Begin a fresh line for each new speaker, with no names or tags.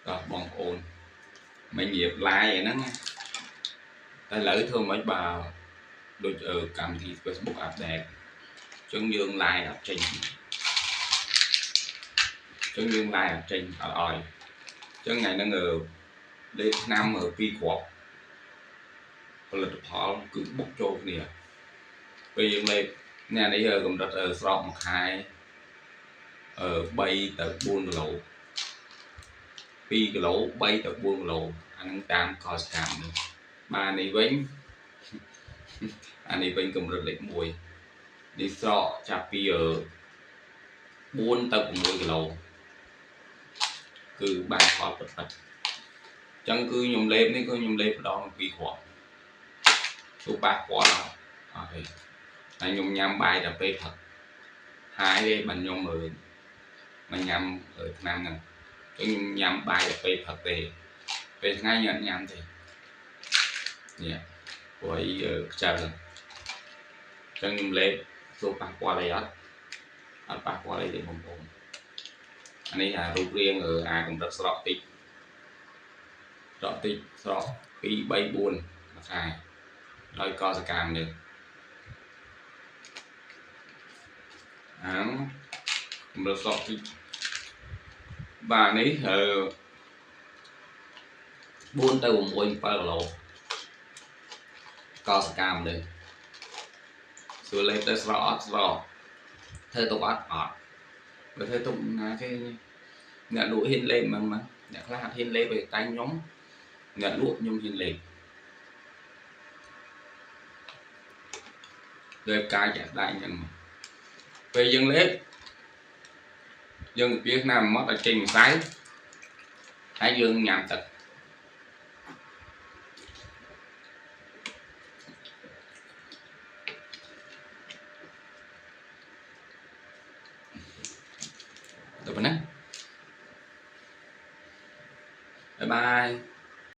rồi bọn ôn mấy nghiệp like nó nghe ta lỡ thôi mấy bà đôi cầm thì Facebook update chân dương like ở trình chân dương like ở trình ở chân ngày nó ngờ lên năm ở pi quạtផលិតផលគឺបុកចូលគ្នាពេលយើងលេបអ្នកនេះកម្រិតស្រកមួយខែ3ទៅ4គីឡូ2គីឡូ3ទៅ4គីឡូអានឹងតាមខុសកម្មនេះបាទនេះវិញអានេះវិញកម្រិតលេខ1នេះស្រកចាប់ពី4ទៅ6គីឡូគឺបានផលពិតៗអញ្ចឹងគឺខ្ញុំលេបនេះគឺខ្ញុំលេបម្ដង2គ្រាប់ទូប៉ះពាល់អត់ទេហើយខ្ញុំញ៉ាំបាយតែពេលផឹកហើយទេបានខ្ញុំមកញ៉ាំឆ្នាំហ្នឹងខ្ញុំញ៉ាំបាយតែពេលផឹកទេពេលថ្ងៃខ្ញុំអត់ញ៉ាំទេនេះព្រោះខ្ជិលអញ្ចឹងខ្ញុំលេបទូប៉ះពាល់អីអត់ប៉ះពាល់អីទេបងប្អូនអានេះអារូបរាងអាកម្រិតស្រកតិចស្រក2 3 4មួយខែដោយកសកម្មនេះកម្រិតស្រកតិចបាទនេះ4ទៅ6 7គីឡូកសកម្មនេះសួរលេខទៅស្រកអត់ស្រកធ្វើទុកអត់បើធ្វើទុកណាគេអ្នកលក់ហ៊ានលេបហ្មងអ្នកខ្លះអត់ហ៊ានលេបទេតែខ្ញុំអ្នកលក់ខ្ញុំហ៊ានលេបលេបកាយចាក់ដៃអញ្ចឹងពេលយើងលេបយើងពៀឆ្នាំមកឲ្យចេញម្សៅហើយយើងញ៉ាំទឹកទៅប៉ុណ្ណាបាយបាយ